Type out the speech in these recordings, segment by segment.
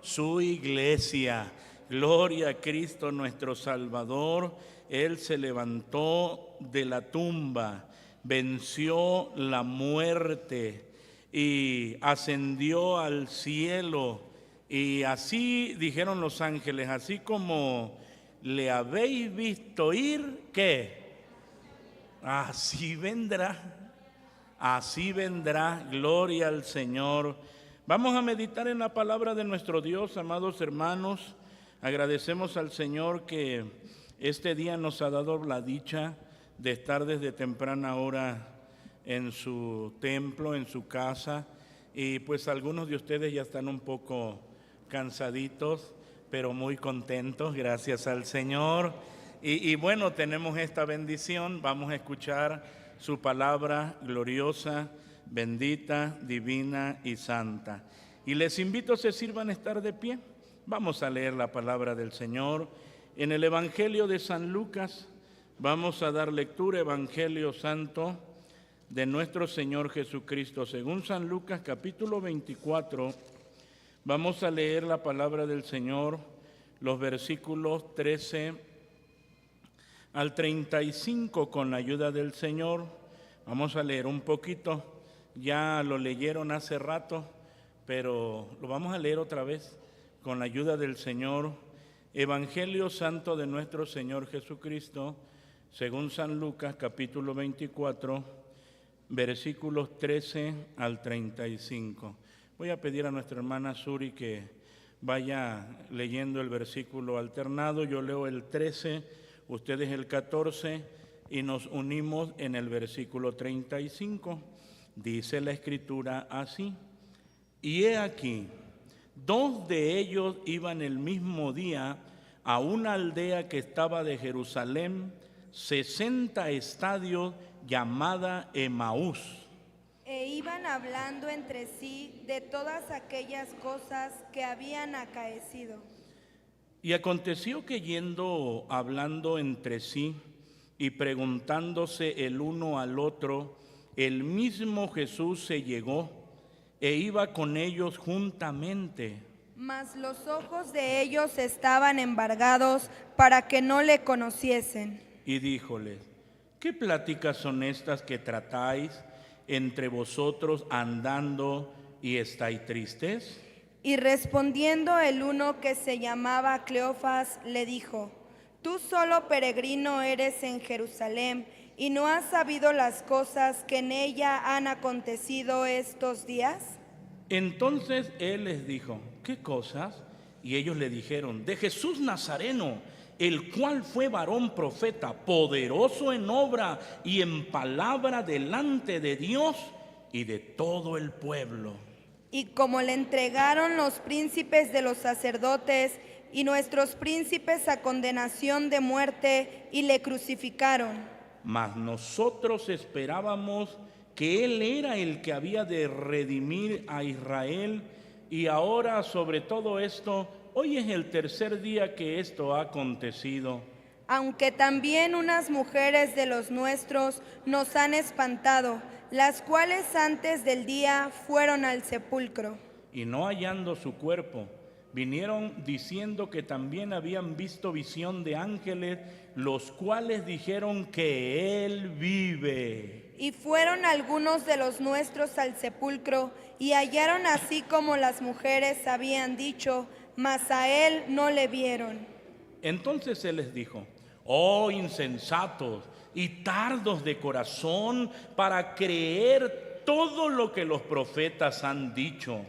su iglesia. Gloria a Cristo nuestro Salvador. Él se levantó de la tumba, venció la muerte y ascendió al cielo. Y así dijeron los ángeles, así como le habéis visto ir, ¿qué? Así vendrá, gloria al Señor. Vamos a meditar en la palabra de nuestro Dios, amados hermanos. Agradecemos al Señor que este día nos ha dado la dicha de estar desde temprana hora en su templo, en su casa. Y pues algunos de ustedes ya están un poco cansaditos, pero muy contentos, gracias al Señor. Y bueno, tenemos esta bendición, vamos a escuchar su palabra gloriosa, bendita, divina y santa. Y les invito a que se sirvan a estar de pie. Vamos a leer la palabra del Señor en el Evangelio de San Lucas. Vamos a dar lectura, Evangelio Santo de nuestro Señor Jesucristo, según San Lucas, capítulo 24. Vamos a leer la palabra del Señor, los versículos 13 al 35 con la ayuda del Señor. Vamos a leer un poquito, ya lo leyeron hace rato, pero lo vamos a leer otra vez con la ayuda del Señor. Evangelio Santo de nuestro Señor Jesucristo, según San Lucas, capítulo 24, versículos 13 al 35. Voy a pedir a nuestra hermana Suri que vaya leyendo el versículo alternado. Yo leo el 13, ustedes el 14 y nos unimos en el versículo 35. Dice la Escritura así: y he aquí, dos de ellos iban el mismo día a una aldea que estaba de Jerusalén, 60 estadios, llamada Emaús. E iban hablando entre sí de todas aquellas cosas que habían acaecido. Y aconteció que yendo hablando entre sí y preguntándose el uno al otro, el mismo Jesús se llegó e iba con ellos juntamente. Mas los ojos de ellos estaban embargados para que no le conociesen. Y díjoles: ¿qué pláticas son estas que tratáis entre vosotros andando y estáis tristes? Y respondiendo el uno que se llamaba Cleofas, le dijo: tú solo peregrino eres en Jerusalén, y no has sabido las cosas que en ella han acontecido estos días. Entonces él les dijo: ¿qué cosas? Y ellos le dijeron: de Jesús Nazareno, el cual fue varón profeta, poderoso en obra y en palabra delante de Dios y de todo el pueblo. Y como le entregaron los príncipes de los sacerdotes y nuestros príncipes a condenación de muerte, y le crucificaron. Mas nosotros esperábamos que Él era el que había de redimir a Israel, y ahora sobre todo esto, hoy es el tercer día que esto ha acontecido. Aunque también unas mujeres de los nuestros nos han espantado, las cuales antes del día fueron al sepulcro. Y no hallando su cuerpo, vinieron diciendo que también habían visto visión de ángeles, los cuales dijeron que Él vive. Y fueron algunos de los nuestros al sepulcro, y hallaron así como las mujeres habían dicho, mas a Él no le vieron. Entonces Él les dijo: oh insensatos y tardos de corazón para creer todo lo que los profetas han dicho.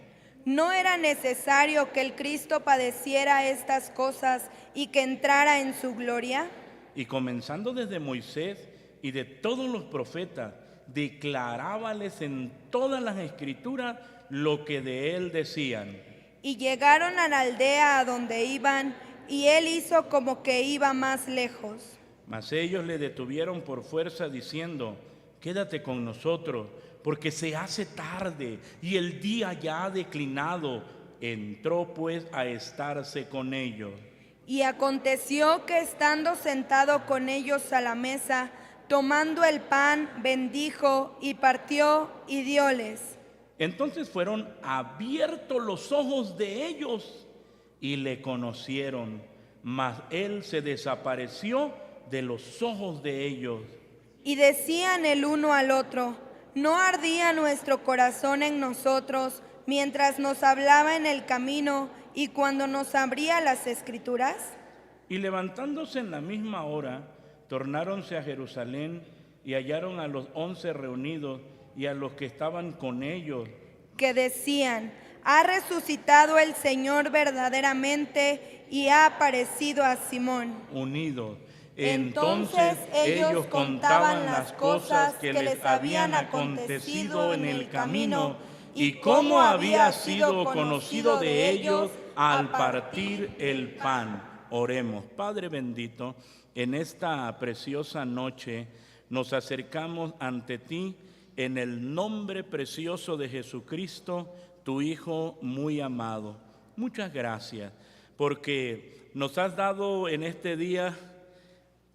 ¿No era necesario que el Cristo padeciera estas cosas y que entrara en su gloria? Y comenzando desde Moisés y de todos los profetas, declarábales en todas las escrituras lo que de él decían. Y llegaron a la aldea a donde iban, y él hizo como que iba más lejos. Mas ellos le detuvieron por fuerza diciendo: quédate con nosotros, porque se hace tarde y el día ya ha declinado. Entró pues a estarse con ellos. Y aconteció que estando sentado con ellos a la mesa, tomando el pan, bendijo y partió y dióles. Entonces fueron abiertos los ojos de ellos y le conocieron, mas él se desapareció de los ojos de ellos. Y decían el uno al otro: ¿no ardía nuestro corazón en nosotros mientras nos hablaba en el camino y cuando nos abría las Escrituras? Y levantándose en la misma hora, tornáronse a Jerusalén y hallaron a los 11 reunidos y a los que estaban con ellos, Que decían: ha resucitado el Señor verdaderamente y ha aparecido a Simón. unidos. Entonces ellos contaban las cosas que les habían acontecido en el camino y cómo había sido conocido de ellos al partir el pan. Oremos. Padre bendito, en esta preciosa noche nos acercamos ante ti en el nombre precioso de Jesucristo, tu Hijo muy amado. Muchas gracias porque nos has dado en este día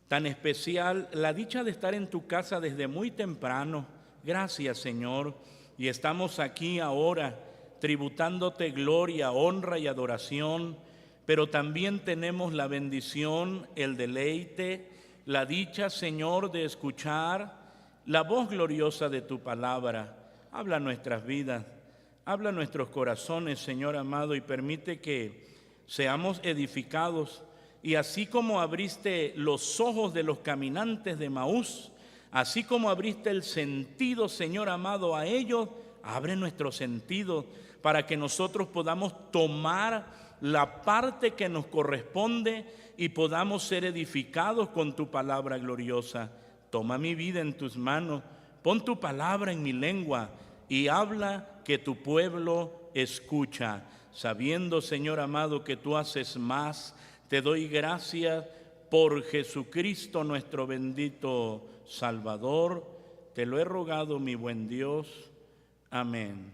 tan especial la dicha de estar en tu casa desde muy temprano. Gracias, Señor. Y estamos aquí ahora tributándote gloria, honra y adoración, pero también tenemos la bendición, el deleite, la dicha, Señor, de escuchar la voz gloriosa de tu palabra. Habla nuestras vidas, habla nuestros corazones, Señor amado, y permite que seamos edificados. Y así como abriste los ojos de los caminantes de Emaús, así como abriste el sentido, Señor amado, a ellos, abre nuestro sentido para que nosotros podamos tomar la parte que nos corresponde y podamos ser edificados con tu palabra gloriosa. Toma mi vida en tus manos, pon tu palabra en mi lengua y habla que tu pueblo escucha, sabiendo, Señor amado, que tú haces más. Te doy gracias por Jesucristo, nuestro bendito Salvador. Te lo he rogado, mi buen Dios. Amén.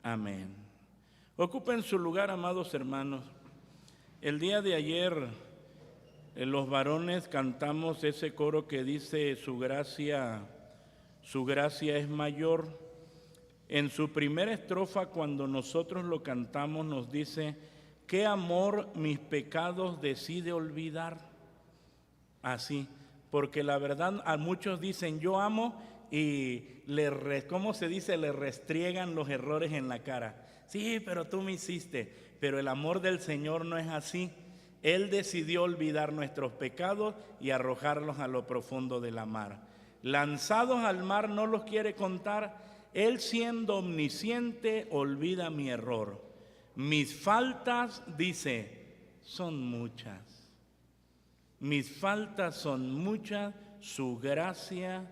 Amén. Ocupen su lugar, amados hermanos. El día de ayer, los varones cantamos ese coro que dice: su gracia es mayor. En su primera estrofa, cuando nosotros lo cantamos, nos dice: ¿qué amor mis pecados decide olvidar? Así, porque la verdad a muchos dicen yo amo y ¿cómo se dice? Le restriegan los errores en la cara. Sí, pero tú me hiciste. Pero el amor del Señor no es así. Él decidió olvidar nuestros pecados y arrojarlos a lo profundo de la mar. Lanzados al mar no los quiere contar. Él, siendo omnisciente, olvida mi error. Mis faltas, dice, son muchas. Mis faltas son muchas, su gracia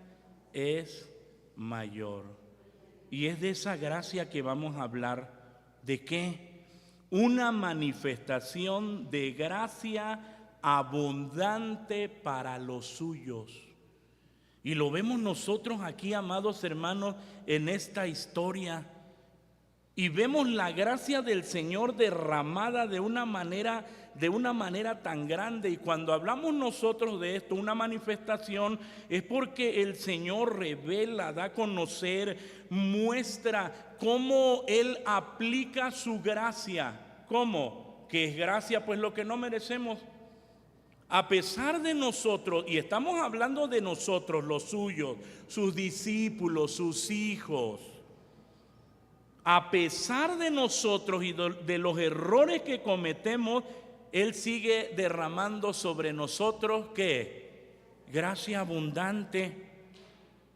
es mayor. Y es de esa gracia que vamos a hablar. ¿De qué? Una manifestación de gracia abundante para los suyos. Y lo vemos nosotros aquí, amados hermanos, en esta historia. Y vemos la gracia del Señor derramada de una manera tan grande. Y cuando hablamos nosotros de esto, una manifestación, es porque el Señor revela, da a conocer, muestra cómo Él aplica su gracia. ¿Cómo? Que es gracia, pues lo que no merecemos. A pesar de nosotros, y estamos hablando de nosotros, los suyos, sus discípulos, sus hijos. A pesar de nosotros y de los errores que cometemos, Él sigue derramando sobre nosotros, ¿qué? Gracia abundante.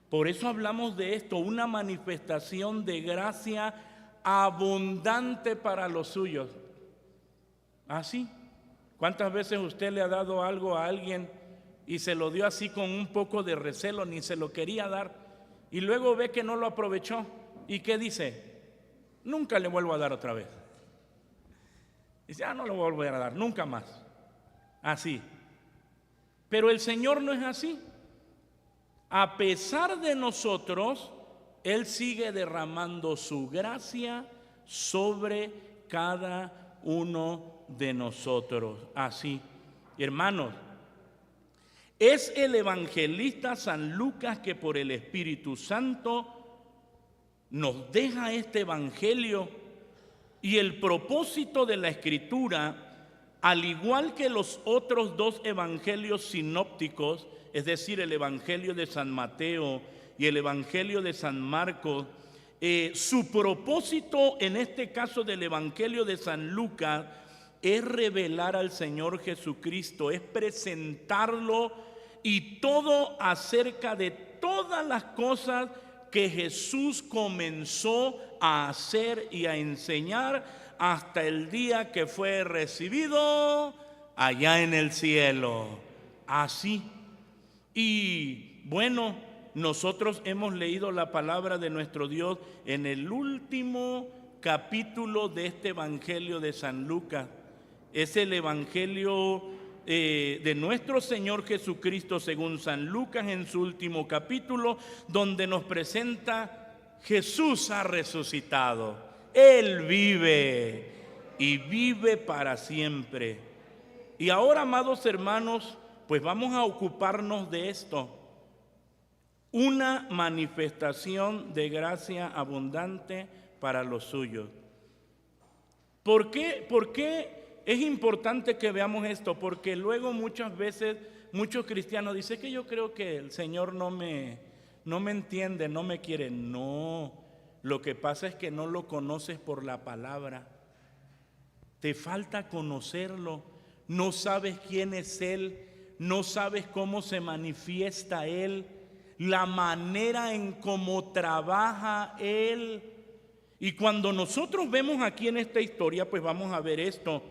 Por eso hablamos de esto, una manifestación de gracia abundante para los suyos. ¿Así? ¿Cuántas veces usted le ha dado algo a alguien y se lo dio así con un poco de recelo, ni se lo quería dar, y luego ve que no lo aprovechó? ¿Y qué dice? Nunca le vuelvo a dar otra vez. Dice, no le voy a volver a dar, nunca más. Así. Pero el Señor no es así. A pesar de nosotros, Él sigue derramando su gracia sobre cada uno de nosotros. Así. Hermanos, es el evangelista San Lucas que por el Espíritu Santo nos deja este evangelio Y el propósito de la Escritura, al igual que los otros dos evangelios sinópticos, es decir, el Evangelio de San Mateo y el Evangelio de San Marcos, su propósito en este caso del Evangelio de San Lucas es revelar al Señor Jesucristo, es presentarlo y todo acerca de todas las cosas que Jesús comenzó a hacer y a enseñar hasta el día que fue recibido allá en el cielo. Así. Y bueno, nosotros hemos leído la palabra de nuestro Dios en el último capítulo de este Evangelio de San Lucas. Es el Evangelio de nuestro Señor Jesucristo según San Lucas en su último capítulo, donde nos presenta: Jesús ha resucitado, Él vive y vive para siempre. Y ahora, amados hermanos, pues vamos a ocuparnos de esto. Una manifestación de gracia abundante para los suyos. ¿Por qué es importante que veamos esto? Porque luego muchas veces muchos cristianos dicen que yo creo que el Señor no me entiende, no me quiere. No, lo que pasa es que no lo conoces por la palabra. Te falta conocerlo. No sabes quién es Él, no sabes cómo se manifiesta Él, la manera en cómo trabaja Él. Y cuando nosotros vemos aquí en esta historia, pues vamos a ver esto: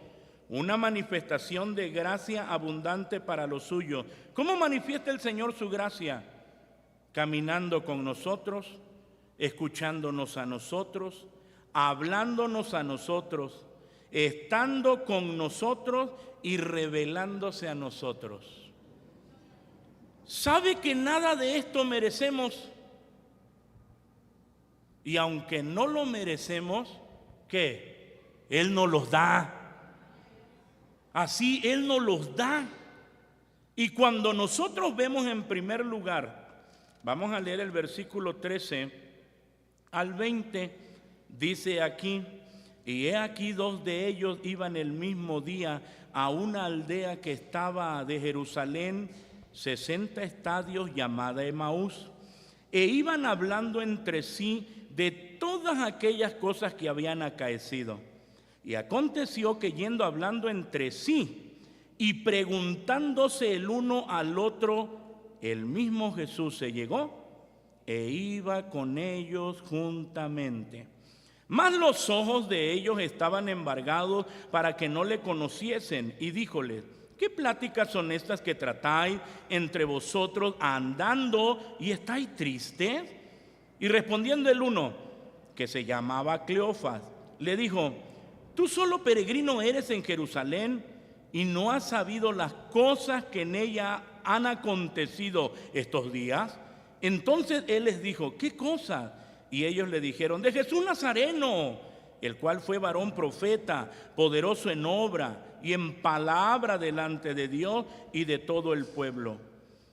una manifestación de gracia abundante para los suyos. ¿Cómo manifiesta el Señor su gracia? Caminando con nosotros, escuchándonos a nosotros, hablándonos a nosotros, estando con nosotros y revelándose a nosotros. ¿Sabe que nada de esto merecemos? Y aunque no lo merecemos, ¿qué? Él nos los da. Así Él nos los da. Y cuando nosotros vemos en primer lugar, vamos a leer el versículo 13 al 20, dice aquí: y he aquí dos de ellos iban el mismo día a una aldea que estaba de Jerusalén 60 estadios, llamada Emaús, e iban hablando entre sí de todas aquellas cosas que habían acaecido. Y aconteció que yendo hablando entre sí y preguntándose el uno al otro, el mismo Jesús se llegó e iba con ellos juntamente. Mas los ojos de ellos estaban embargados para que no le conociesen, y díjoles: ¿qué pláticas son estas que tratáis entre vosotros andando y estáis tristes? Y respondiendo el uno, que se llamaba Cleofas, le dijo: ¿tú solo peregrino eres en Jerusalén y no has sabido las cosas que en ella han acontecido estos días? Entonces él les dijo: ¿qué cosas? Y ellos le dijeron: de Jesús Nazareno, el cual fue varón profeta, poderoso en obra y en palabra delante de Dios y de todo el pueblo.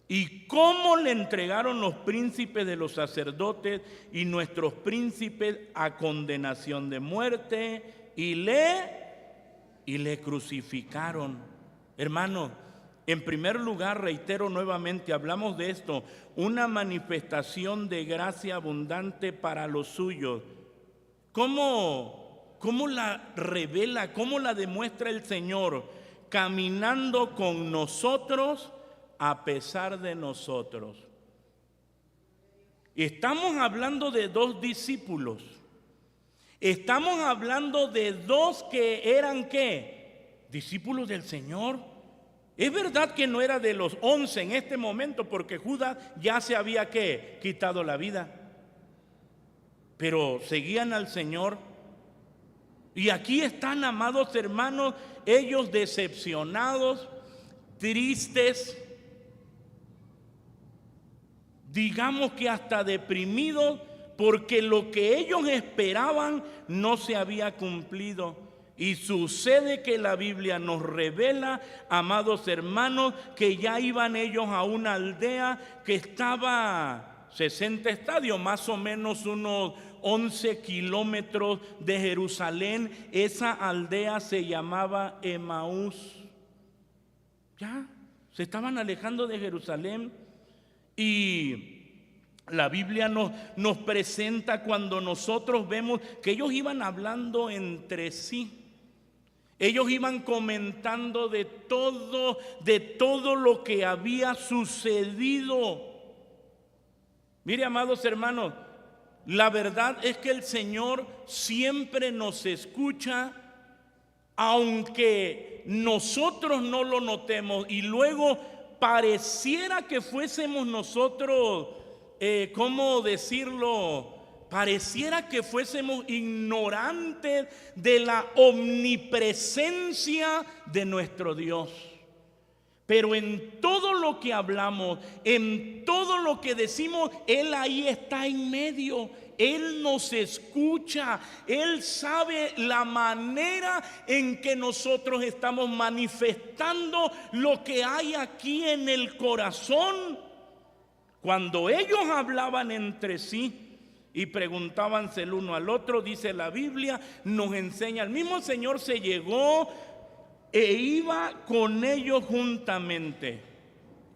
Y cómo le entregaron los príncipes de los sacerdotes y nuestros príncipes a condenación de muerte, y le crucificaron. Hermanos, en primer lugar, reitero nuevamente, hablamos de esto: una manifestación de gracia abundante para los suyos. ¿Cómo la revela, cómo la demuestra el Señor? Caminando con nosotros a pesar de nosotros. Estamos hablando de dos discípulos. Estamos hablando de dos que eran, ¿qué? Discípulos del Señor. Es verdad que no era de los 11 en este momento, porque Judas ya se había, ¿qué? Quitado la vida. Pero seguían al Señor. Y aquí están, amados hermanos, ellos decepcionados, tristes, digamos que hasta deprimidos, porque lo que ellos esperaban no se había cumplido. Y sucede que la Biblia nos revela, amados hermanos, que ya iban ellos a una aldea que estaba 60 estadios, más o menos unos 11 kilómetros de Jerusalén. Esa aldea se llamaba Emaús. Ya, se estaban alejando de Jerusalén. Y la Biblia nos presenta cuando nosotros vemos que ellos iban hablando entre sí. Ellos iban comentando de todo lo que había sucedido. Mire, amados hermanos, la verdad es que el Señor siempre nos escucha, aunque nosotros no lo notemos, y luego pareciera que fuésemos nosotros, ¿cómo decirlo? Pareciera que fuésemos ignorantes de la omnipresencia de nuestro Dios. Pero en todo lo que hablamos, en todo lo que decimos, Él ahí está en medio. Él nos escucha. Él sabe la manera en que nosotros estamos manifestando lo que hay aquí en el corazón. Cuando ellos hablaban entre sí y preguntábanse el uno al otro, dice la Biblia, nos enseña, el mismo Señor se llegó e iba con ellos juntamente.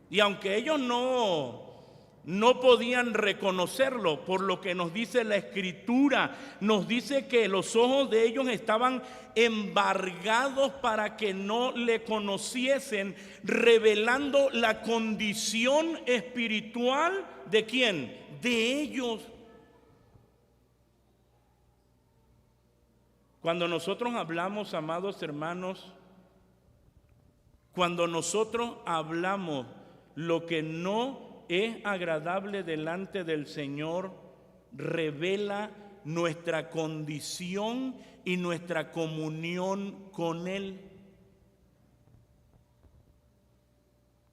Y aunque ellos no podían reconocerlo, por lo que nos dice la Escritura, nos dice que los ojos de ellos estaban embargados para que no le conociesen, revelando la condición espiritual ¿de quién? De ellos. Cuando nosotros hablamos, amados hermanos, cuando nosotros hablamos lo que no es agradable delante del Señor, revela nuestra condición y nuestra comunión con Él.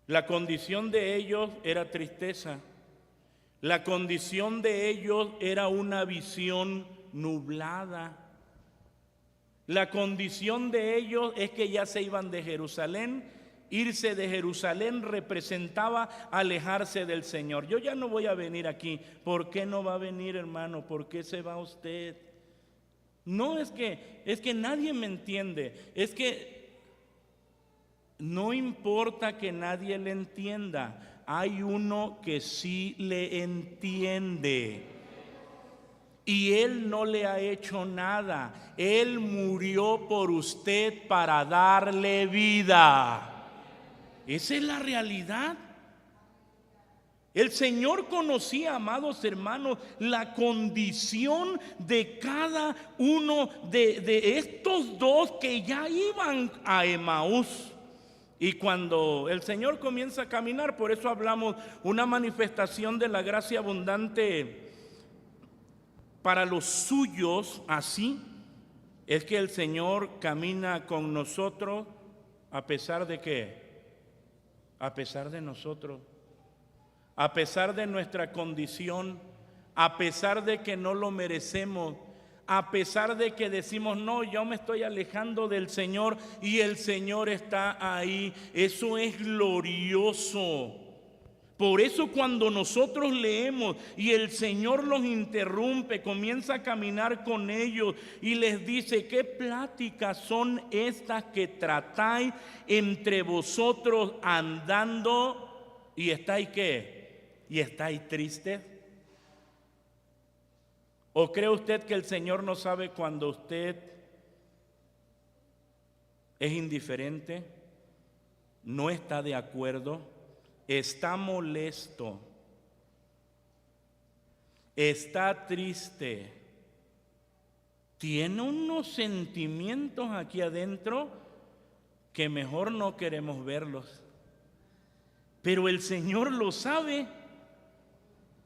La condición de ellos era tristeza. La condición de ellos era una visión nublada. La condición de ellos es que ya se iban de Jerusalén. Irse de Jerusalén representaba alejarse del Señor. Yo ya no voy a venir aquí. ¿Por qué no va a venir, hermano? ¿Por qué se va usted? No, es que nadie me entiende. Es que no importa que nadie le entienda. Hay uno que sí le entiende. Y Él no le ha hecho nada. Él murió por usted para darle vida. Esa es la realidad. El Señor conocía, amados hermanos, la condición de cada uno de estos dos que ya iban a Emaús. Y cuando el Señor comienza a caminar, por eso hablamos una manifestación de la gracia abundante para los suyos, así es que el Señor camina con nosotros a pesar de qué, a pesar de nosotros, a pesar de nuestra condición, a pesar de que no lo merecemos, a pesar de que decimos no, yo me estoy alejando del Señor y el Señor está ahí. Eso es glorioso. Por eso cuando nosotros leemos y el Señor los interrumpe, comienza a caminar con ellos y les dice: ¿qué pláticas son estas que tratáis entre vosotros andando y estáis qué? ¿Y estáis tristes? ¿O cree usted que el Señor no sabe cuando usted es indiferente, no está de acuerdo, está molesto, está triste, tiene unos sentimientos aquí adentro que mejor no queremos verlos? Pero el Señor lo sabe.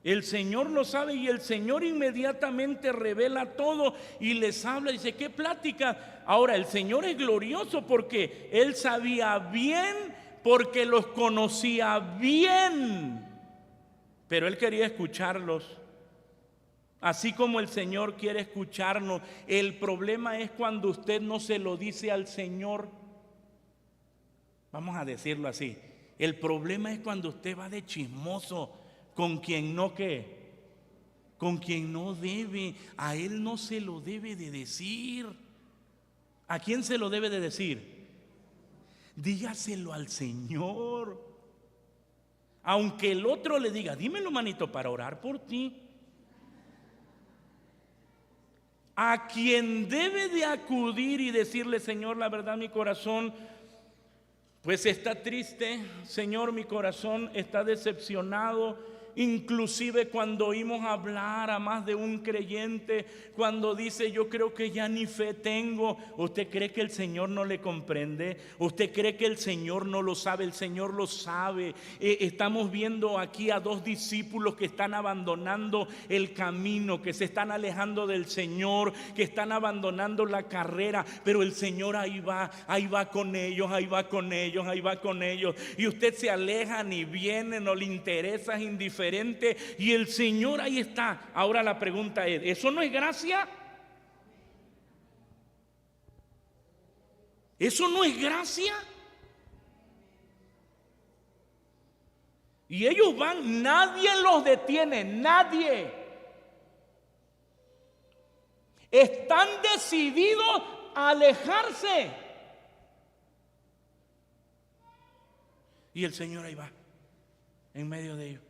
El Señor lo sabe y el Señor inmediatamente revela todo y les habla. Dice: ¿qué plática? Ahora, el Señor es glorioso porque Él sabía bien, porque los conocía bien, pero Él quería escucharlos, así como el Señor quiere escucharnos. El problema es cuando usted no se lo dice al Señor. Vamos a decirlo así: el problema es cuando usted va de chismoso con quien no, ¿qué? con quien no debe. A él no se lo debe de decir. ¿A quién se lo debe de decir? Dígaselo al Señor. Aunque el otro le diga, dímelo, manito, para orar por ti. A quien debe de acudir y decirle, Señor, la verdad mi corazón pues está triste, Señor, mi corazón está decepcionado. Inclusive cuando oímos hablar a más de un creyente, cuando dice yo creo que ya ni fe tengo, ¿usted cree que el Señor no le comprende? ¿Usted cree que el Señor no lo sabe? El Señor lo sabe. Estamos viendo aquí a dos discípulos que están abandonando el camino, que se están alejando del Señor, que están abandonando la carrera, pero el Señor ahí va con ellos, ahí va con ellos, ahí va con ellos. Y usted se aleja, ni viene, no le interesa, es indiferente. Y el Señor ahí está. Ahora la pregunta es, ¿eso no es gracia? ¿Eso no es gracia? Y ellos van, nadie los detiene, nadie. Están decididos a alejarse. Y el Señor ahí va, en medio de ellos.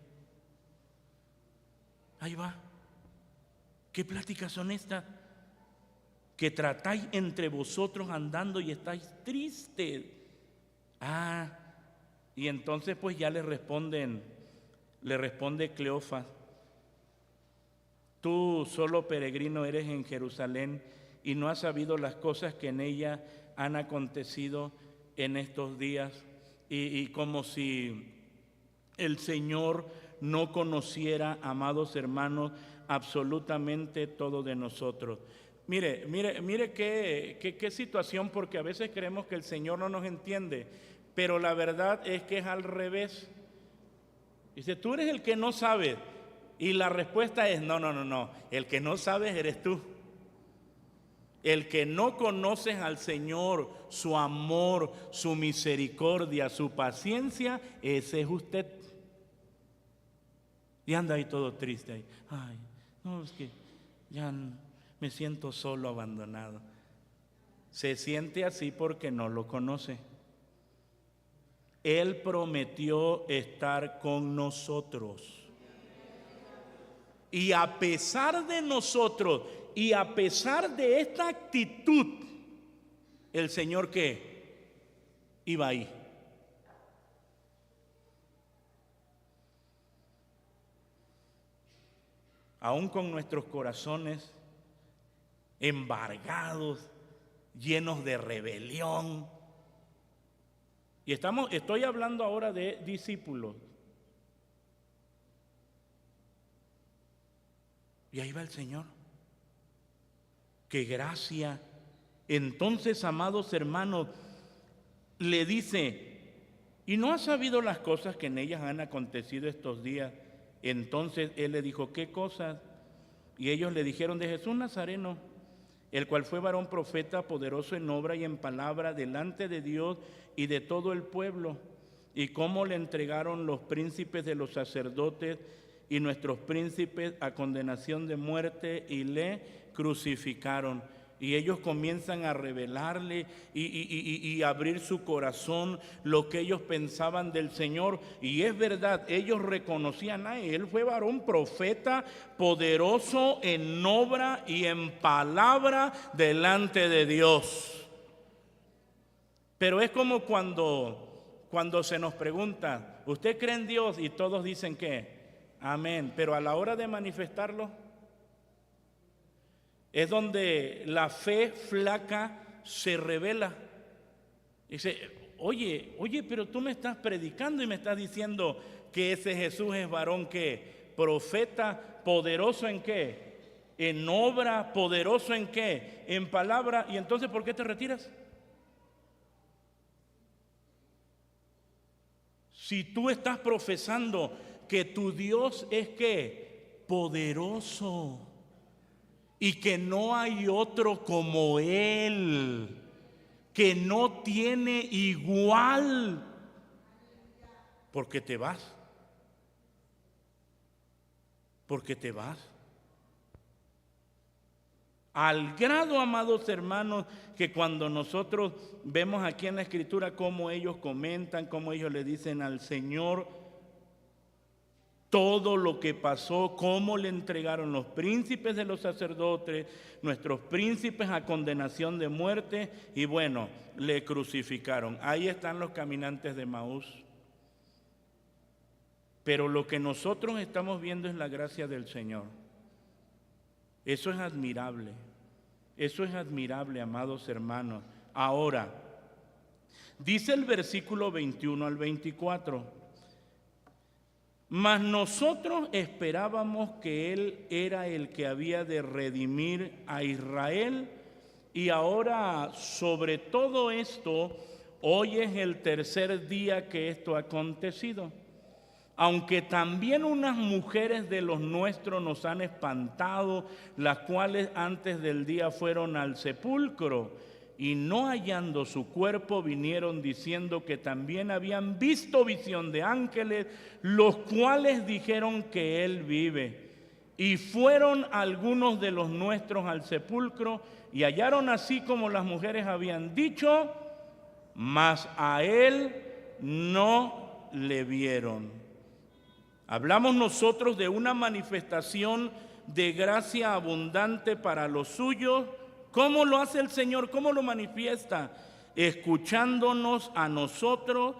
Ahí va. ¿Qué pláticas son estas? Que tratáis entre vosotros andando y estáis tristes. Y entonces pues ya le responde Cleofas: tú solo peregrino eres en Jerusalén y no has sabido las cosas que en ella han acontecido en estos días. Y como si el Señor no conociera, amados hermanos, absolutamente todo de nosotros. Mire qué situación, porque a veces creemos que el Señor no nos entiende, pero la verdad es que es al revés. Dice, tú eres el que no sabe, y la respuesta es no, el que no sabes eres tú. El que no conoces al Señor, su amor, su misericordia, su paciencia, ese es usted. Y anda ahí todo triste ahí. Ay, no, es que ya me siento solo, abandonado. Se siente así porque no lo conoce. Él prometió estar con nosotros. Y a pesar de nosotros, y a pesar de esta actitud, el Señor ¿qué? Iba ahí. Aún con nuestros corazones embargados, llenos de rebelión. Y estoy hablando ahora de discípulos. Y ahí va el Señor. ¡Qué gracia! Entonces, amados hermanos, le dice, ¿y no has sabido las cosas que en ellas han acontecido estos días? Entonces él le dijo, ¿qué cosas? Y ellos le dijeron, de Jesús Nazareno, el cual fue varón profeta, poderoso en obra y en palabra delante de Dios y de todo el pueblo, y cómo le entregaron los príncipes de los sacerdotes y nuestros príncipes a condenación de muerte y le crucificaron. Y ellos comienzan a revelarle y abrir su corazón lo que ellos pensaban del Señor. Y es verdad, ellos reconocían a él. Fue varón profeta, poderoso en obra y en palabra delante de Dios. Pero es como cuando se nos pregunta, ¿usted cree en Dios? Y todos dicen que amén. Pero a la hora de manifestarlo, es donde la fe flaca se revela. Dice, oye, pero tú me estás predicando y me estás diciendo que ese Jesús es varón que profeta, poderoso en qué, en obra, poderoso en qué, en palabra. Y entonces, ¿por qué te retiras? Si tú estás profesando que tu Dios es qué, poderoso, y que no hay otro como Él, que no tiene igual, ¿por qué te vas? ¿Por qué te vas? Al grado, amados hermanos, que cuando nosotros vemos aquí en la Escritura cómo ellos comentan, cómo ellos le dicen al Señor todo lo que pasó, cómo le entregaron los príncipes de los sacerdotes, nuestros príncipes a condenación de muerte, y bueno, le crucificaron. Ahí están los caminantes de Emaús. Pero lo que nosotros estamos viendo es la gracia del Señor. Eso es admirable. Eso es admirable, amados hermanos. Ahora, dice el versículo 21 al 24: mas nosotros esperábamos que Él era el que había de redimir a Israel, y ahora sobre todo esto, hoy es el tercer día que esto ha acontecido. Aunque también unas mujeres de los nuestros nos han espantado, las cuales antes del día fueron al sepulcro, y no hallando su cuerpo vinieron diciendo que también habían visto visión de ángeles, los cuales dijeron que Él vive. Y fueron algunos de los nuestros al sepulcro y hallaron así como las mujeres habían dicho, mas a Él no le vieron. Hablamos nosotros de una manifestación de gracia abundante para los suyos. ¿Cómo lo hace el Señor? ¿Cómo lo manifiesta? Escuchándonos a nosotros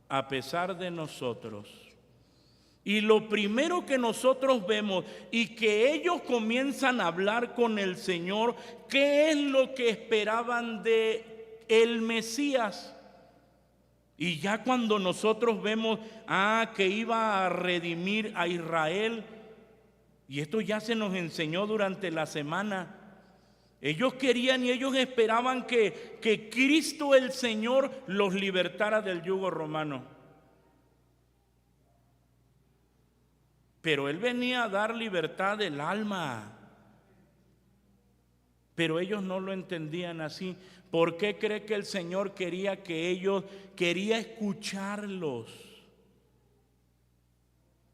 a pesar de nosotros. Y lo primero que nosotros vemos y que ellos comienzan a hablar con el Señor, ¿qué es lo que esperaban de el Mesías? Y ya cuando nosotros vemos que iba a redimir a Israel, y esto ya se nos enseñó durante la semana, ellos querían y ellos esperaban que Cristo el Señor los libertara del yugo romano. Pero Él venía a dar libertad del alma. Pero ellos no lo entendían así. ¿Por qué cree que el Señor quería escucharlos?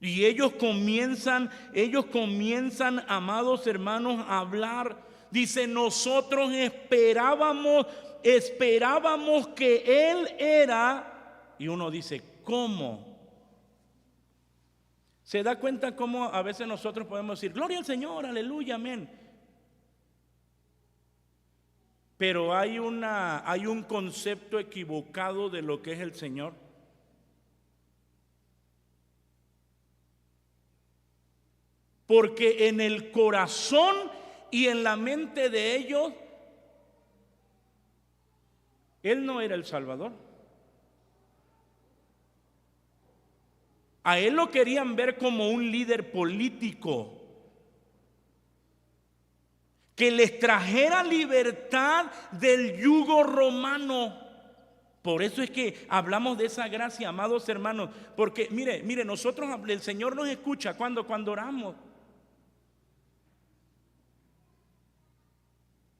Y ellos comienzan, amados hermanos, a hablar. Dice, nosotros esperábamos que Él era. Y uno dice, ¿cómo? ¿Se da cuenta cómo a veces nosotros podemos decir, gloria al Señor, aleluya, amén? Pero hay un concepto equivocado de lo que es el Señor. Porque en el corazón y en la mente de ellos, Él no era el Salvador. A Él lo querían ver como un líder político que les trajera libertad del yugo romano. Por eso es que hablamos de esa gracia, amados hermanos, porque mire, nosotros, el Señor nos escucha cuando oramos.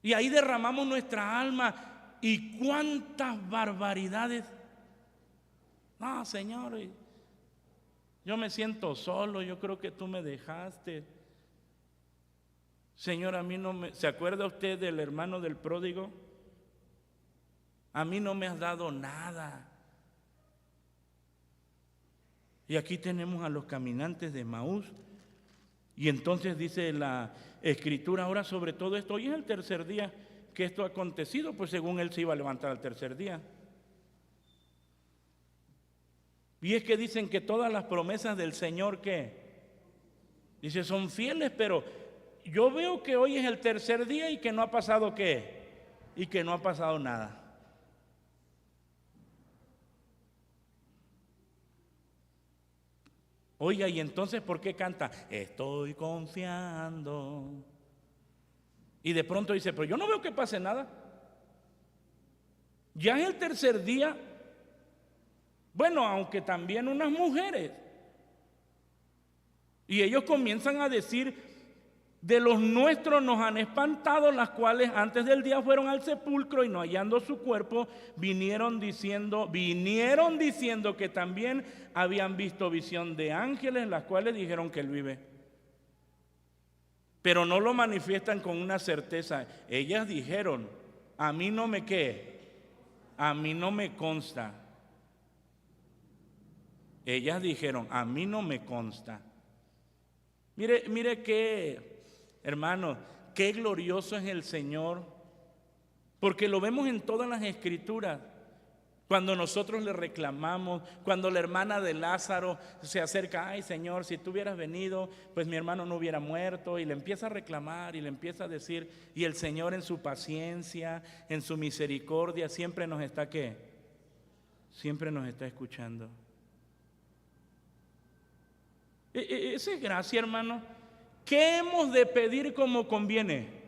Y ahí derramamos nuestra alma. Y cuántas barbaridades. No, Señor, yo me siento solo, yo creo que tú me dejaste. Señor, a mí no me... ¿Se acuerda usted del hermano del pródigo? A mí no me has dado nada. Y aquí tenemos a los caminantes de Emaús. Y entonces dice la Escritura, ahora sobre todo esto, hoy es el tercer día que esto ha acontecido, pues según él se iba a levantar al tercer día. Y es que dicen que todas las promesas del Señor, ¿qué? Dice, son fieles, pero yo veo que hoy es el tercer día y que no ha pasado ¿qué? Y que no ha pasado nada. Oiga, ¿y entonces por qué canta? Estoy confiando. Y de pronto dice, pero yo no veo que pase nada. Ya es el tercer día. Bueno, aunque también unas mujeres. Y ellos comienzan a decir, de los nuestros nos han espantado, las cuales antes del día fueron al sepulcro y no hallando su cuerpo, vinieron diciendo que también habían visto visión de ángeles, las cuales dijeron que Él vive. pero no lo manifiestan con una certeza. Ellas dijeron, a mí no me a mí no me consta. Ellas dijeron, a mí no me consta. Mire qué, hermano, qué glorioso es el Señor, porque lo vemos en todas las Escrituras. Cuando nosotros le reclamamos, cuando la hermana de Lázaro se acerca, ay Señor, si tú hubieras venido, pues mi hermano no hubiera muerto, y le empieza a reclamar y le empieza a decir, y el Señor en su paciencia, en su misericordia, siempre nos está ¿qué? Siempre nos está escuchando. Esa es gracia, hermano. ¿Qué hemos de pedir como conviene?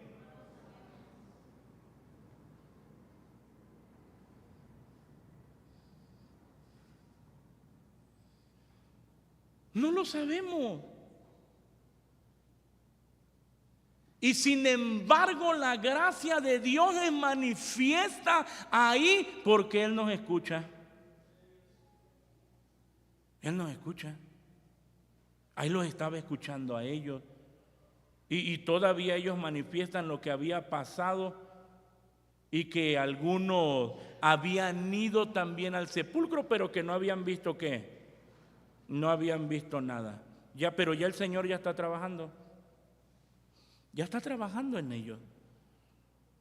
No lo sabemos. Y sin embargo, la gracia de Dios es manifiesta ahí porque Él nos escucha. Él nos escucha. Ahí los estaba escuchando a ellos. Y todavía ellos manifiestan lo que había pasado y que algunos habían ido también al sepulcro, pero que no habían visto ¿qué? No habían visto nada. Pero ya el Señor ya está trabajando. Ya está trabajando en ellos.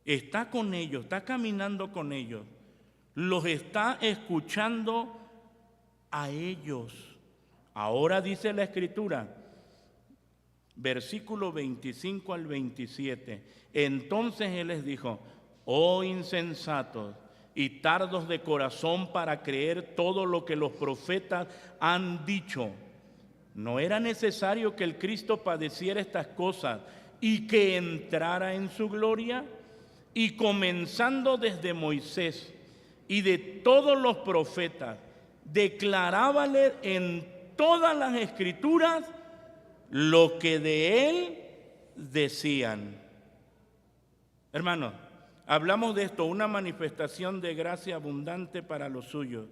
Está con ellos, está caminando con ellos. Los está escuchando a ellos. Ahora dice la Escritura, versículo 25 al 27. Entonces Él les dijo, oh insensatos y tardos de corazón para creer todo lo que los profetas han dicho. ¿No era necesario que el Cristo padeciera estas cosas y que entrara en su gloria? Y comenzando desde Moisés y de todos los profetas, declarábale en todas las Escrituras lo que de él decían. Hermanos, hablamos de esto, una manifestación de gracia abundante para los suyos.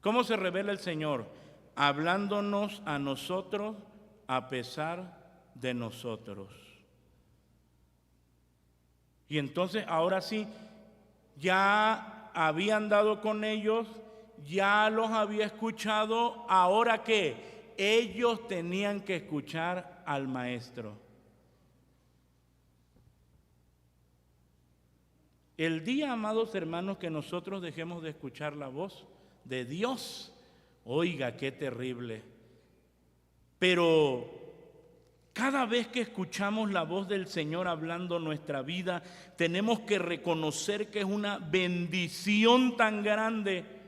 ¿Cómo se revela el Señor? Hablándonos a nosotros a pesar de nosotros. Y entonces ahora sí, ya habían dado con ellos, ya los había escuchado, ¿ahora qué? Ellos tenían que escuchar al Maestro. El día, amados hermanos, que nosotros dejemos de escuchar la voz de Dios, oiga, qué terrible. Pero cada vez que escuchamos la voz del Señor hablando nuestra vida, tenemos que reconocer que es una bendición tan grande.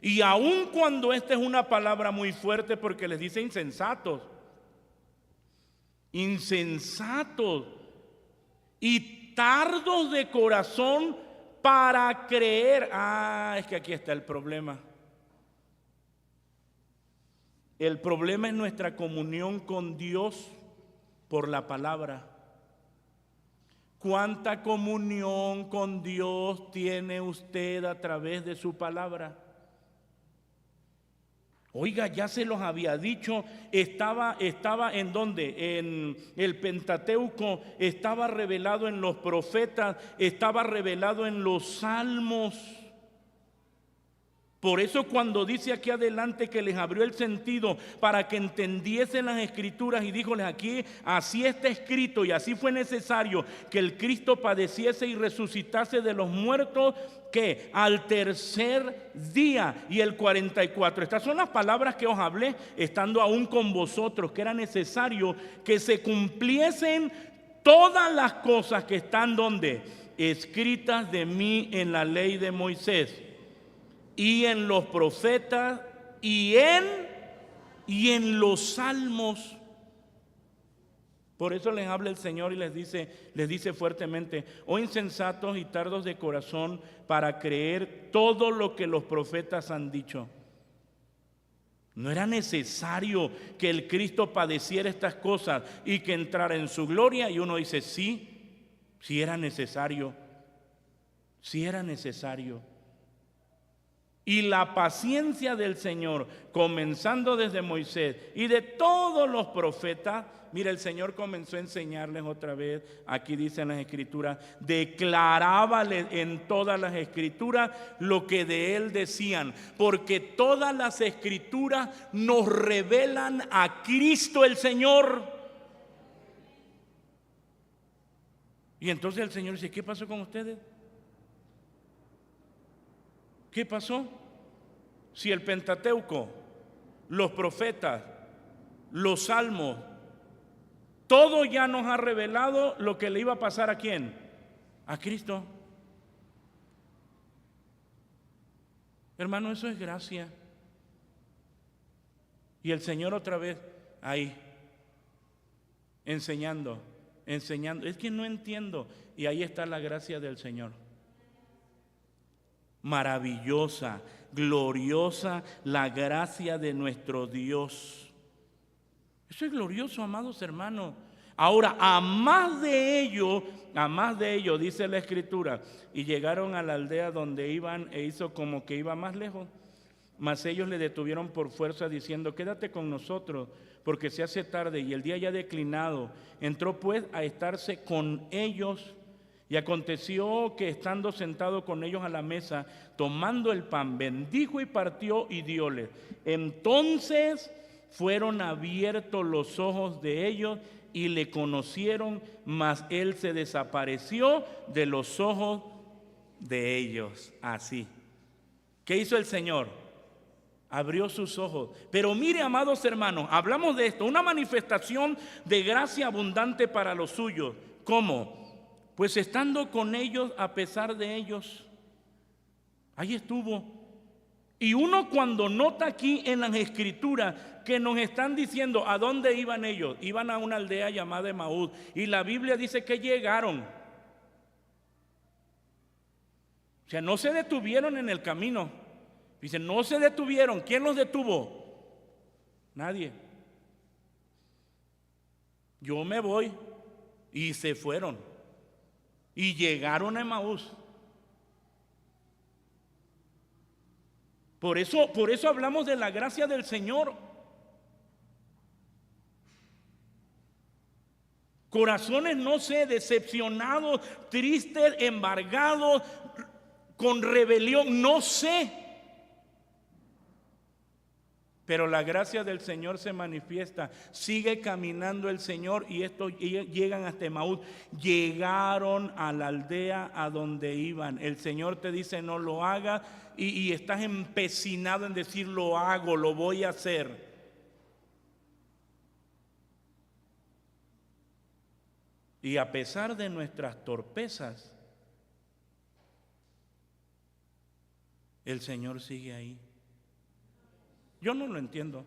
Y aun cuando esta es una palabra muy fuerte, porque les dice insensatos, y tardos de corazón para creer. Es que aquí está el problema. El problema es nuestra comunión con Dios por la palabra. ¿Cuánta comunión con Dios tiene usted a través de su palabra? Oiga, ya se los había dicho, estaba en ¿dónde? En el Pentateuco, estaba revelado en los profetas, estaba revelado en los salmos. Por eso cuando dice aquí adelante que les abrió el sentido para que entendiesen las Escrituras y díjoles aquí, así está escrito y así fue necesario que el Cristo padeciese y resucitase de los muertos, que al tercer día y el 44. Estas son las palabras que os hablé estando aún con vosotros, que era necesario que se cumpliesen todas las cosas que están donde escritas de mí en la ley de Moisés y en los profetas y en los salmos. Por eso les habla el Señor y les dice fuertemente, oh insensatos y tardos de corazón para creer todo lo que los profetas han dicho. ¿No era necesario que el Cristo padeciera estas cosas y que entrara en su gloria? Y uno dice, sí era necesario. Sí era necesario. Y la paciencia del Señor, comenzando desde Moisés y de todos los profetas, mira, el Señor comenzó a enseñarles otra vez, aquí dicen las Escrituras, declarábales en todas las Escrituras lo que de Él decían, porque todas las Escrituras nos revelan a Cristo el Señor. Y entonces el Señor dice, ¿qué pasó con ustedes? ¿Qué pasó? Si el Pentateuco, los profetas, los salmos, todo ya nos ha revelado lo que le iba a pasar ¿a quién? A Cristo. Hermano, eso es gracia. Y el Señor otra vez ahí, enseñando. Es que no entiendo. Y ahí está la gracia del Señor. Maravillosa, gloriosa la gracia de nuestro Dios. Eso es glorioso, amados hermanos. Ahora, a más de ello, dice la Escritura, y llegaron a la aldea donde iban e hizo como que iba más lejos. Mas ellos le detuvieron por fuerza diciendo, quédate con nosotros, porque se hace tarde y el día ya declinado. Entró pues a estarse con ellos. Y aconteció que estando sentado con ellos a la mesa, tomando el pan, bendijo y partió y dióles. Entonces fueron abiertos los ojos de ellos y le conocieron, mas él se desapareció de los ojos de ellos. Así. ¿Qué hizo el Señor? Abrió sus ojos. Pero mire, amados hermanos, hablamos de esto, una manifestación de gracia abundante para los suyos. ¿Cómo? Pues estando con ellos a pesar de ellos, ahí estuvo. Y uno cuando nota aquí en las Escrituras que nos están diciendo a dónde iban ellos, iban a una aldea llamada Emaús, y la Biblia dice que llegaron. O sea, no se detuvieron en el camino. Dice, no se detuvieron. ¿Quién los detuvo? Nadie. Yo me voy. Y se fueron. Y llegaron a Emaús. Por eso hablamos de la gracia del Señor. Corazones, no sé, decepcionados, tristes, embargados, con rebelión, no sé. Pero la gracia del Señor se manifiesta. Sigue caminando el Señor y estos llegan hasta Emaús. Llegaron a la aldea a donde iban. El Señor te dice no lo hagas y estás empecinado en decir lo hago, lo voy a hacer. Y a pesar de nuestras torpezas, el Señor sigue ahí. Yo no lo entiendo.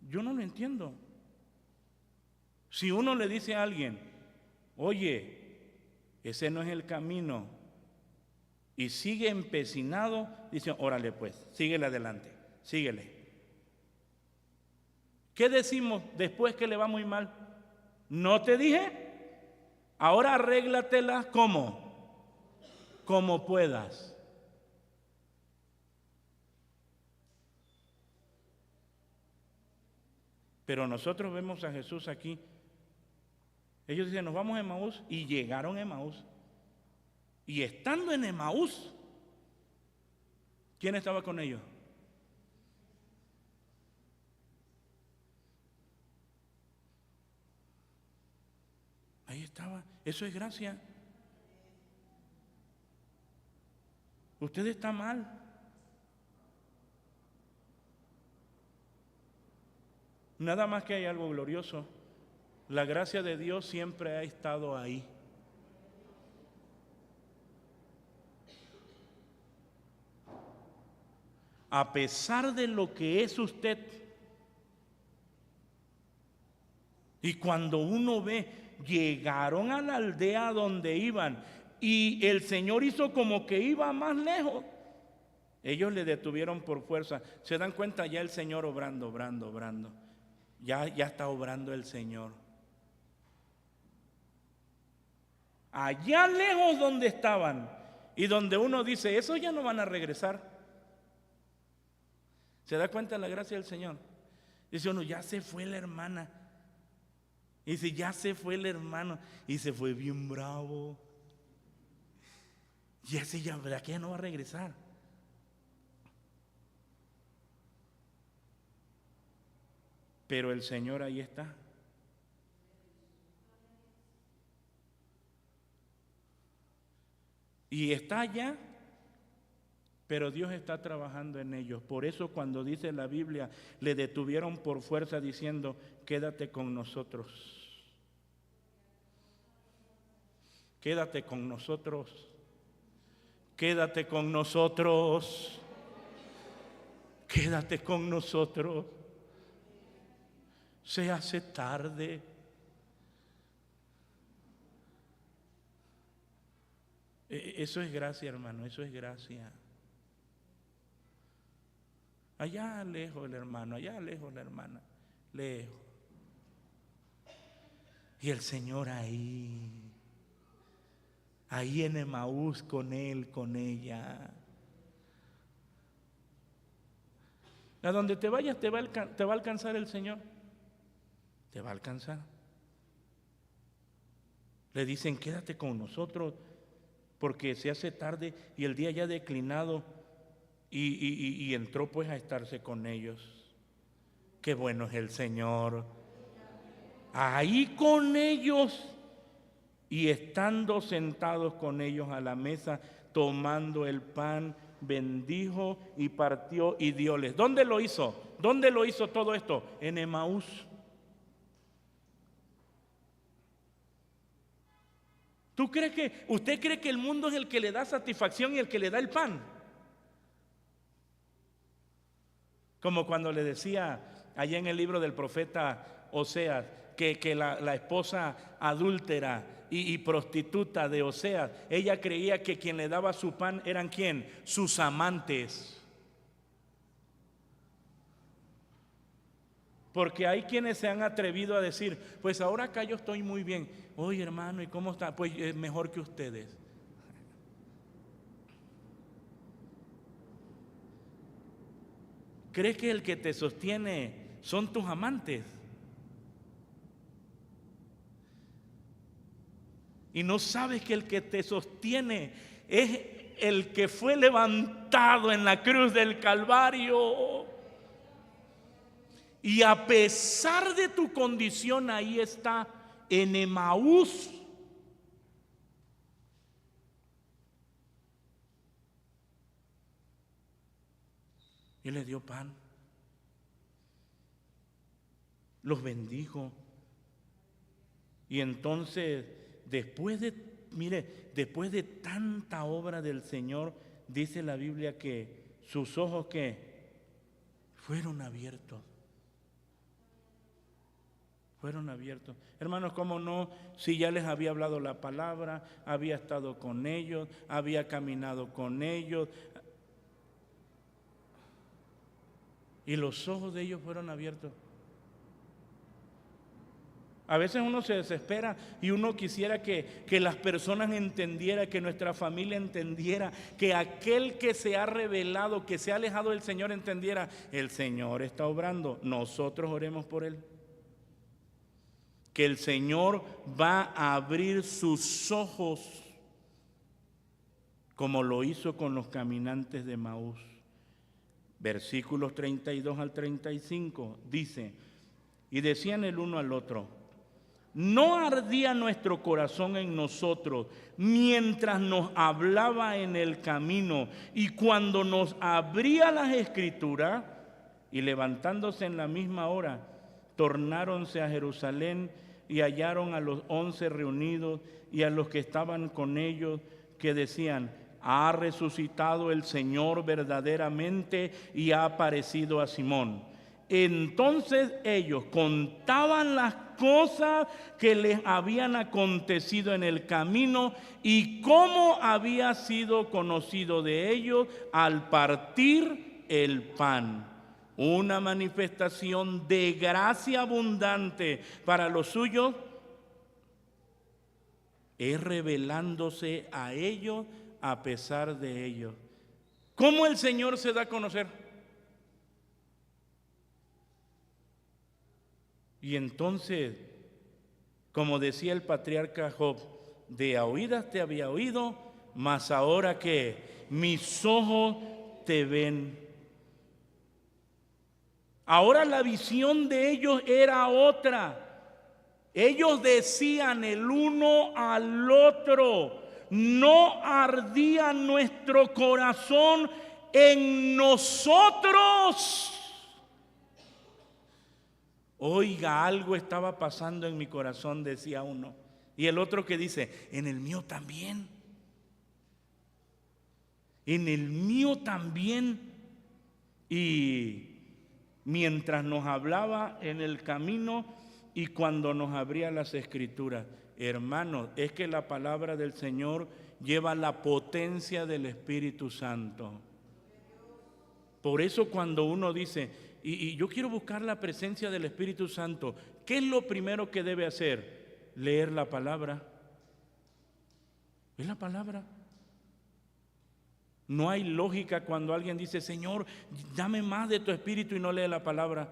Yo no lo entiendo. Si uno le dice a alguien, oye, ese no es el camino, y sigue empecinado, dice, órale pues, síguele adelante, síguele. ¿Qué decimos después que le va muy mal? ¿No te dije? Ahora arréglatela como puedas. Pero nosotros vemos a Jesús aquí. Ellos dicen, nos vamos a Emaús, y llegaron a Emaús. Y estando en Emaús, ¿quién estaba con ellos? Ahí estaba. Eso es gracia. Usted está mal. Nada más que hay algo glorioso. La gracia de Dios siempre ha estado ahí. A pesar de lo que es usted. Y cuando uno ve, llegaron a la aldea donde iban y el Señor hizo como que iba más lejos. Ellos le detuvieron por fuerza. Se dan cuenta, ya el Señor obrando. Ya está obrando el Señor. Allá lejos donde estaban, Y donde uno dice, esos ya no van a regresar. ¿Se da cuenta de la gracia del Señor? Dice uno, ya se fue la hermana. Y dice, ya se fue el hermano. Y se fue bien bravo. Y ese ya, ¿verdad que ya no va a regresar? Pero el Señor ahí está. Y está allá, pero Dios está trabajando en ellos. Por eso cuando dice la Biblia, le detuvieron por fuerza diciendo, quédate con nosotros. Quédate con nosotros. Quédate con nosotros. Quédate con nosotros. Se hace tarde. Eso es gracia, hermano, eso es gracia. Allá lejos el hermano, allá lejos la hermana, lejos. Y el Señor ahí en Emaús con él, con ella. A donde te vayas te va a alcanzar el Señor. Te va a alcanzar. Le dicen, quédate con nosotros, porque se hace tarde y el día ya ha declinado, y entró pues a estarse con ellos. Qué bueno es el Señor. Ahí con ellos, y estando sentados con ellos a la mesa, tomando el pan, bendijo y partió y dióles. ¿Dónde lo hizo? ¿Dónde lo hizo todo esto? En Emaús. ¿Usted cree que el mundo es el que le da satisfacción y el que le da el pan? Como cuando le decía allá en el libro del profeta Oseas que la esposa adúltera y prostituta de Oseas, ella creía que quien le daba su pan eran ¿quién? Sus amantes. Porque hay quienes se han atrevido a decir, pues ahora acá yo estoy muy bien. Oye, hermano, ¿y cómo está? Pues es mejor que ustedes. ¿Crees que el que te sostiene son tus amantes? Y no sabes que el que te sostiene es el que fue levantado en la cruz del Calvario. Y a pesar de tu condición, ahí está en Emaús. Y le dio pan. Los bendijo. Y entonces, después de tanta obra del Señor, dice la Biblia que sus ojos que fueron abiertos. Fueron abiertos. Hermanos, ¿cómo no? Si ya les había hablado la palabra, había estado con ellos, había caminado con ellos. Y los ojos de ellos fueron abiertos. A veces uno se desespera y uno quisiera que las personas entendieran, que nuestra familia entendiera, que aquel que se ha revelado, que se ha alejado del Señor entendiera, el Señor está obrando, nosotros oremos por él. Que el Señor va a abrir sus ojos como lo hizo con los caminantes de Emaús. Versículos 32 al 35 dice, y decían el uno al otro, ¿no ardía nuestro corazón en nosotros mientras nos hablaba en el camino y cuando nos abría las Escrituras? Y levantándose en la misma hora, tornáronse a Jerusalén y hallaron a los 11 reunidos y a los que estaban con ellos, que decían, ha resucitado el Señor verdaderamente y ha aparecido a Simón. Entonces ellos contaban las cosas que les habían acontecido en el camino y cómo había sido conocido de ellos al partir el pan. Una manifestación de gracia abundante para los suyos es revelándose a ellos a pesar de ello. ¿Cómo el Señor se da a conocer? Y entonces, como decía el patriarca Job, de a oídas te había oído, mas ahora que mis ojos te ven. Ahora la visión de ellos era otra. Ellos decían el uno al otro: no ardía nuestro corazón en nosotros. Oiga, algo estaba pasando en mi corazón, decía uno. Y el otro que dice, en el mío también. En el mío también. Y mientras nos hablaba en el camino y cuando nos abría las escrituras, hermanos, es que la palabra del Señor lleva la potencia del Espíritu Santo. Por eso cuando uno dice, y yo quiero buscar la presencia del Espíritu Santo, ¿qué es lo primero que debe hacer? Leer la palabra. Es la palabra. No hay lógica cuando alguien dice, Señor, dame más de tu Espíritu, y no lee la palabra.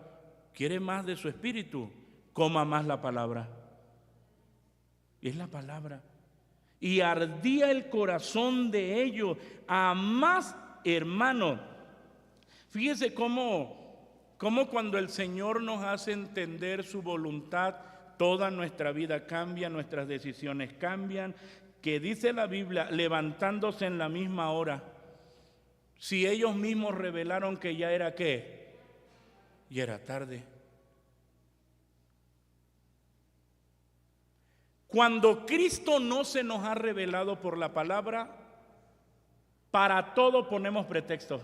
¿Quiere más de su Espíritu? Coma más la palabra. Es la palabra. Y ardía el corazón de ellos a más, hermanos. Fíjese cómo cuando el Señor nos hace entender su voluntad, toda nuestra vida cambia, nuestras decisiones cambian. Que dice la Biblia, levantándose en la misma hora. Si ellos mismos revelaron que ya era ¿qué? Ya era tarde. Cuando Cristo no se nos ha revelado por la palabra, para todo ponemos pretextos.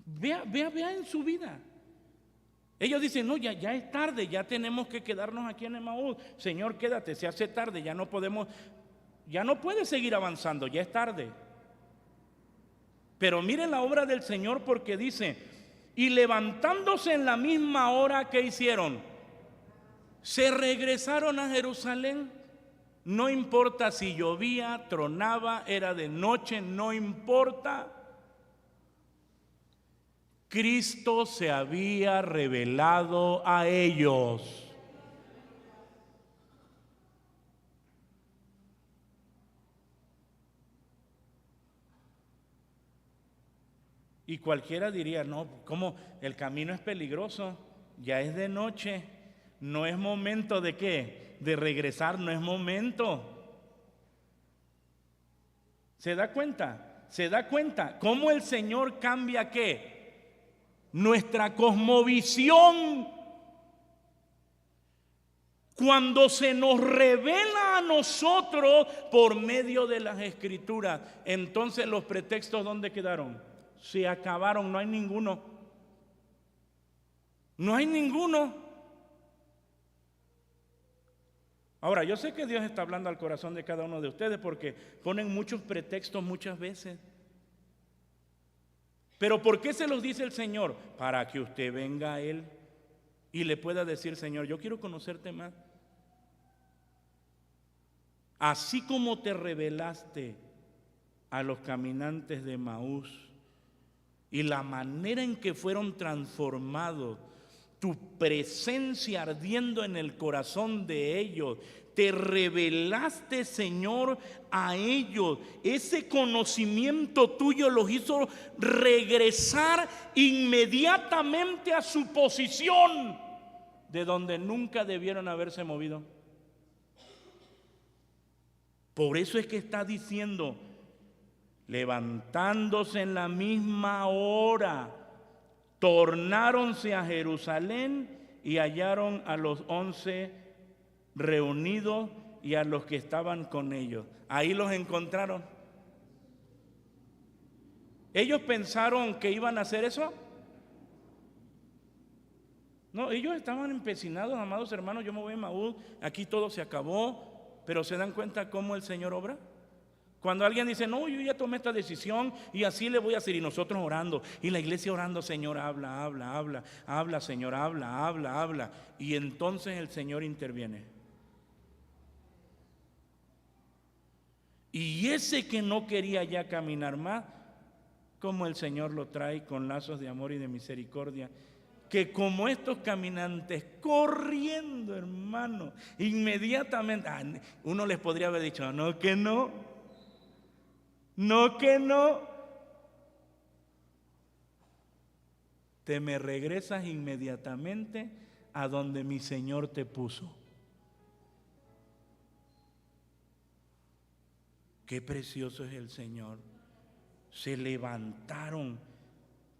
Vea en su vida. Ellos dicen, no, ya es tarde, ya tenemos que quedarnos aquí en Emaús. Señor, quédate, se hace tarde, ya no puedes seguir avanzando, ya es tarde. Pero miren la obra del Señor, porque dice, y levantándose en la misma hora, ¿qué hicieron? Se regresaron a Jerusalén. No importa si llovía, tronaba, era de noche, no importa. Cristo se había revelado a ellos. Y cualquiera diría, no, ¿cómo? El camino es peligroso, ya es de noche, no es momento de ¿qué? De regresar, no es momento. ¿Se da cuenta? ¿Se da cuenta cómo el Señor cambia qué? Nuestra cosmovisión. Cuando se nos revela a nosotros por medio de las Escrituras, entonces los pretextos, ¿dónde quedaron? Se acabaron, no hay ninguno. No hay ninguno. Ahora, yo sé que Dios está hablando al corazón de cada uno de ustedes porque ponen muchos pretextos muchas veces. Pero ¿por qué se los dice el Señor? Para que usted venga a Él y le pueda decir, Señor, yo quiero conocerte más. Así como te revelaste a los caminantes de Emaús y la manera en que fueron transformados, tu presencia ardiendo en el corazón de ellos, te revelaste, Señor, a ellos. Ese conocimiento tuyo los hizo regresar inmediatamente a su posición, de donde nunca debieron haberse movido. Por eso es que está diciendo, levantándose en la misma hora, tornáronse a Jerusalén y hallaron a los 11 reunidos y a los que estaban con ellos. Ahí los encontraron. ¿Ellos pensaron que iban a hacer eso? No, ellos estaban empecinados, amados hermanos. Yo me voy a Emaús, aquí todo se acabó. Pero ¿se dan cuenta cómo el Señor obra? Cuando alguien dice, no, yo ya tomé esta decisión y así le voy a hacer, y nosotros orando, y la iglesia orando, Señor, habla, Señor, habla. Y entonces el Señor interviene. Y ese que no quería ya caminar más, como el Señor lo trae con lazos de amor y de misericordia, que como estos caminantes corriendo, hermano, inmediatamente, uno les podría haber dicho, no que no, no que no, te me regresas inmediatamente a donde mi Señor te puso. Qué precioso es el Señor. Se levantaron,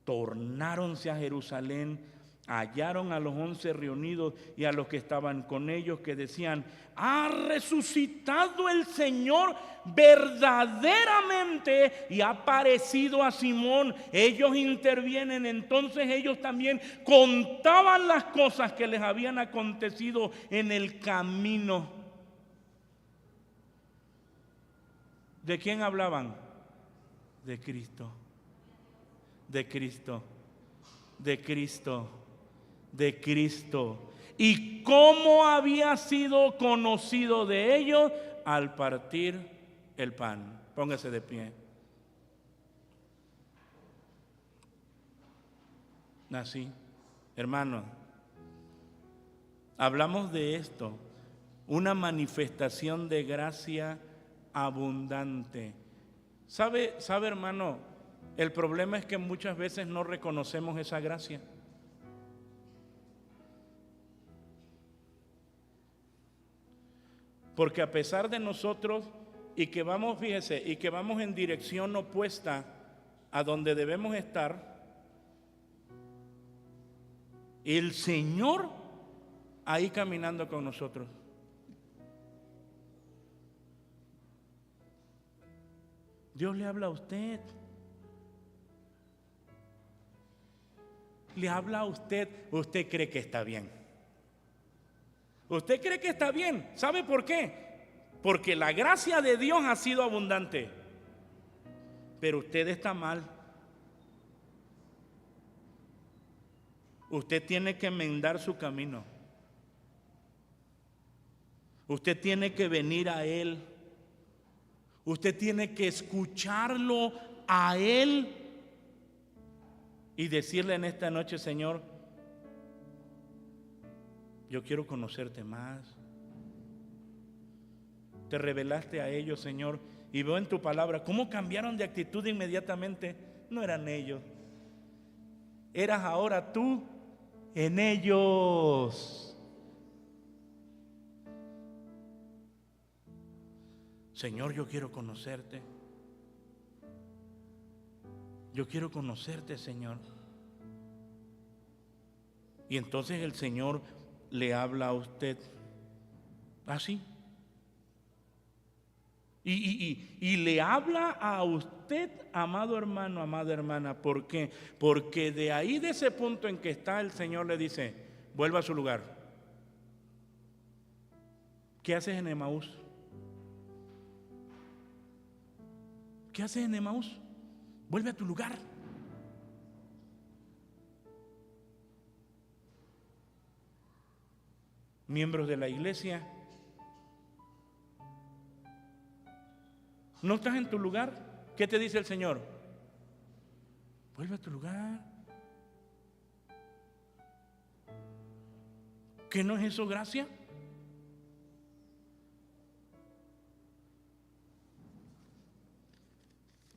tornáronse a Jerusalén, hallaron a los 11 reunidos y a los que estaban con ellos, que decían: ha resucitado el Señor verdaderamente y ha aparecido a Simón. Ellos intervienen, entonces ellos también contaban las cosas que les habían acontecido en el camino. ¿De quién hablaban? De Cristo, de Cristo, de Cristo, de Cristo. ¿Y cómo había sido conocido de ellos? Al partir el pan. Póngase de pie. Así, hermano, hablamos de esto, una manifestación de gracia abundante. ¿Sabe, hermano? El problema es que muchas veces no reconocemos esa gracia. Porque a pesar de nosotros y que vamos, fíjese, y que vamos en dirección opuesta a donde debemos estar, el Señor ahí caminando con nosotros. Dios le habla a usted. Le habla a usted. Usted cree que está bien. Usted cree que está bien. ¿Sabe por qué? Porque la gracia de Dios ha sido abundante. Pero usted está mal. Usted tiene que enmendar su camino. Usted tiene que venir a Él. Usted tiene que escucharlo a Él y decirle en esta noche: Señor, yo quiero conocerte más. Te revelaste a ellos, Señor, y veo en tu palabra cómo cambiaron de actitud inmediatamente. No eran ellos, eras ahora tú en ellos. Señor, yo quiero conocerte. Yo quiero conocerte, Señor. Y entonces el Señor le habla a usted así. Y le habla a usted, amado hermano, amada hermana. ¿Por qué? Porque de ahí, de ese punto en que está, el Señor le dice: vuelva a su lugar. ¿Qué haces en Emaús? ¿Qué haces en Emaús? Vuelve a tu lugar. Miembros de la iglesia, ¿no estás en tu lugar? ¿Qué te dice el Señor? Vuelve a tu lugar. ¿Qué no es eso gracia?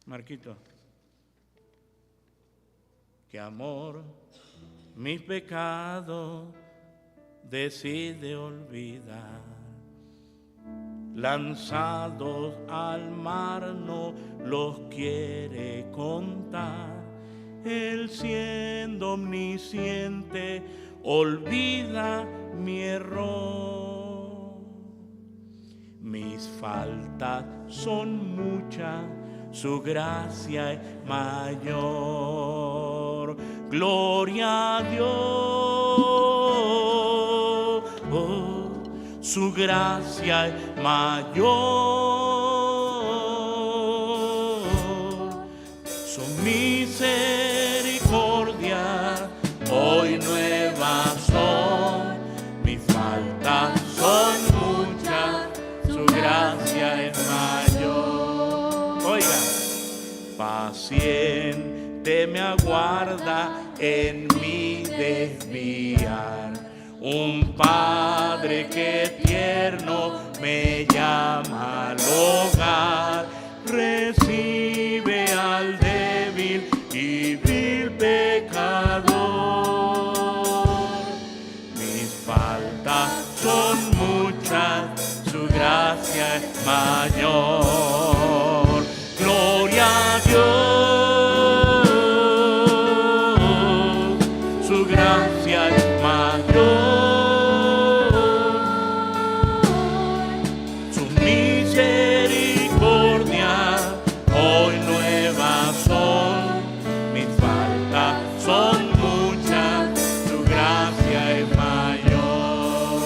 Marquito, qué amor, mis pecados decide olvidar, lanzados al mar no los quiere contar. Él, siendo omnisciente, olvida mi error. Mis faltas son muchas, su gracia es mayor. Gloria a Dios, su gracia es mayor. Su misericordia hoy nuevas son. Mis faltas son muchas, su gracia es mayor. paciente me aguarda en mi desviar. Un Padre que tierno me llama al hogar, recibe al débil y vil pecador. Mis faltas son muchas, su gracia es mayor. Gloria a Dios, su gracia es mayor. Su misericordia hoy nuevas son. Mis faltas son muchas, su gracia es mayor.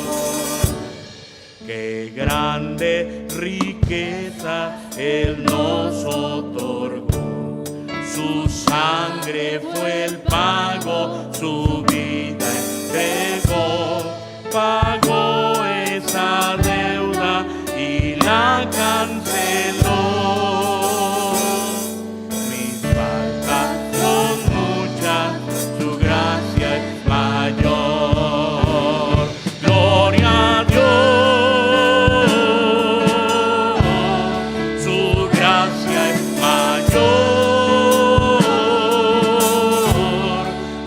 Qué grande riqueza Él nos otorgó. Su sangre fue el pago, su vida entregó. Pagó esa deuda y la canceló. Mis faltas son muchas, su gracia es mayor. Gloria a Dios, su gracia es mayor.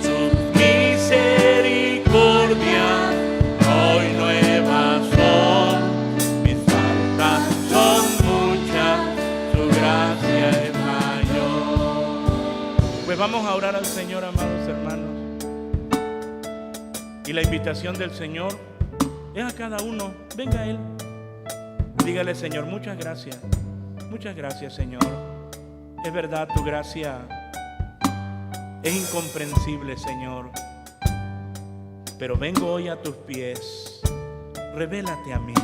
Su misericordia hoy nuevas son. Mis faltas son muchas, su gracia es mayor. Pues vamos a orar al Señor, amados hermanos. Y la invitación del Señor es a cada uno. Venga a Él. Dígale: Señor, muchas gracias. Muchas gracias, Señor. Es verdad, tu gracia es incomprensible, Señor. Pero vengo hoy a tus pies. Revélate a mí.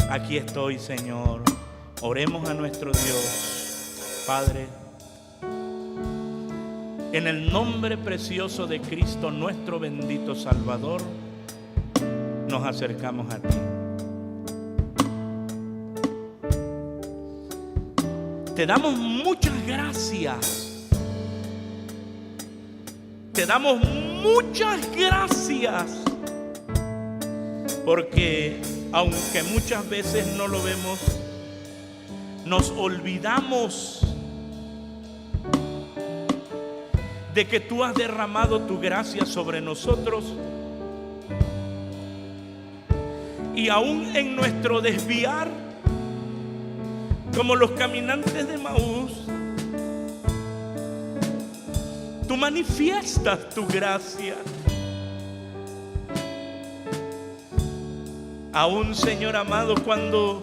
Aquí estoy, Señor. Oremos a nuestro Dios. Padre, en el nombre precioso de Cristo, nuestro bendito Salvador, nos acercamos a ti. Te damos muchas gracias. Te damos muchas gracias. Porque aunque muchas veces no lo vemos, nos olvidamos de que tú has derramado tu gracia sobre nosotros. Y aún en nuestro desviar, como los caminantes de Maús, tú manifiestas tu gracia. Aún, Señor amado, cuando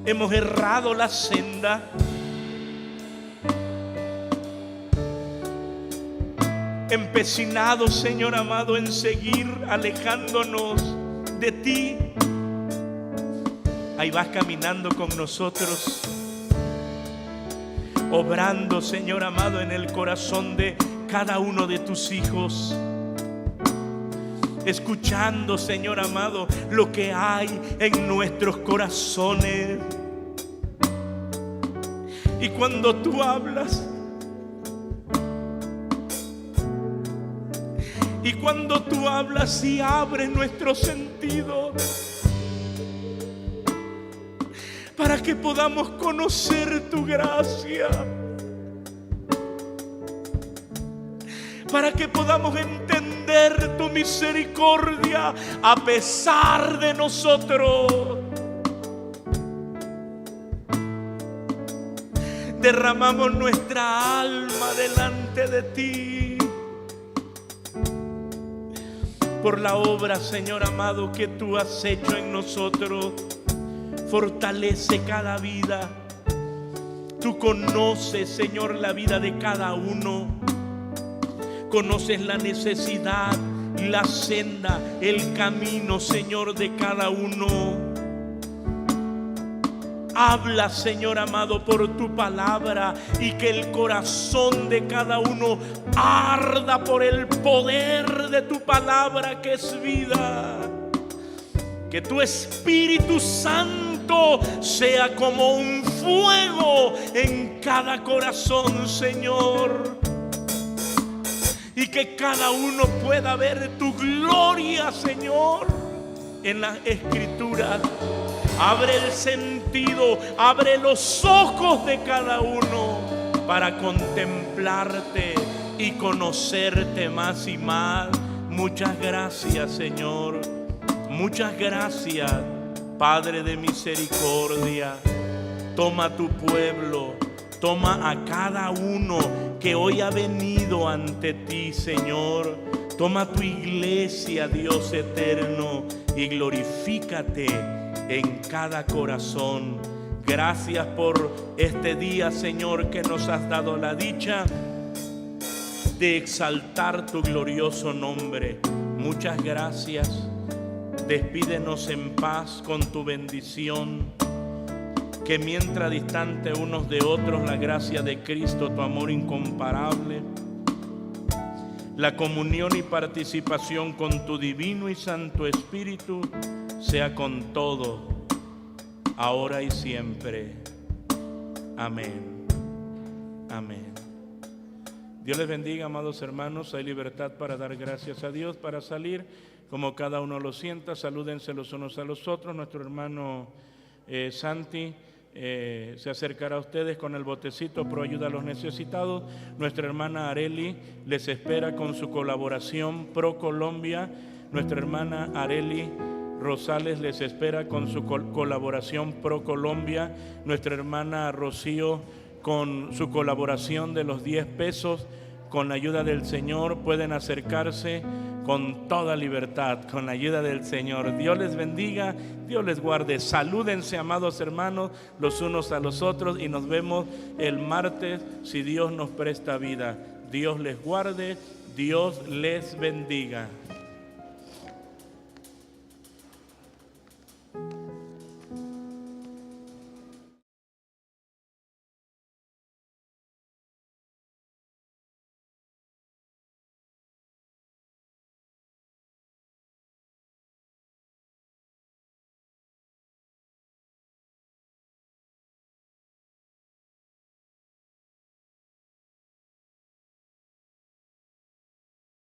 hemos errado la senda, empecinados, Señor amado, en seguir alejándonos de ti, ahí vas caminando con nosotros, obrando, Señor amado, en el corazón de cada uno de tus hijos, escuchando, Señor amado, lo que hay en nuestros corazones. Y cuando tú hablas, y cuando tú hablas y abres nuestros sentidos para que podamos conocer tu gracia, para que podamos entender tu misericordia a pesar de nosotros, derramamos nuestra alma delante de ti por la obra, Señor amado, que tú has hecho en nosotros. Fortalece cada vida. Tú conoces, Señor, la vida de cada uno. Conoces la necesidad, la senda, el camino, Señor, de cada uno. Habla, Señor amado, por tu palabra, y que el corazón de cada uno arda por el poder de tu palabra, que es vida. Que tu Espíritu Santo culto sea como un fuego en cada corazón, Señor. Y que cada uno pueda ver tu gloria, Señor, en las Escrituras. Abre el sentido, abre los ojos de cada uno para contemplarte y conocerte más y más. Muchas gracias, Señor. Muchas gracias, Padre de misericordia. Toma tu pueblo, toma a cada uno que hoy ha venido ante ti, Señor. Toma tu iglesia, Dios eterno, y glorifícate en cada corazón. Gracias por este día, Señor, que nos has dado la dicha de exaltar tu glorioso nombre. Muchas gracias. Despídenos en paz con tu bendición. Que mientras distante unos de otros, la gracia de Cristo, tu amor incomparable, la comunión y participación con tu divino y santo Espíritu sea con todo, ahora y siempre. Amén. Amén. Dios les bendiga, amados hermanos. Hay libertad para dar gracias a Dios, para salir como cada uno lo sienta. Salúdense los unos a los otros. Nuestro hermano Santi se acercará a ustedes con el botecito Pro Ayuda a los Necesitados. Nuestra hermana Areli les espera con su colaboración Pro Colombia. Nuestra hermana Areli Rosales les espera con su colaboración Pro Colombia. Nuestra hermana Rocío con su colaboración de los 10 pesos. Con la ayuda del Señor pueden acercarse con toda libertad, con la ayuda del Señor. Dios les bendiga, Dios les guarde. Salúdense, amados hermanos, los unos a los otros, y nos vemos el martes si Dios nos presta vida. Dios les guarde, Dios les bendiga.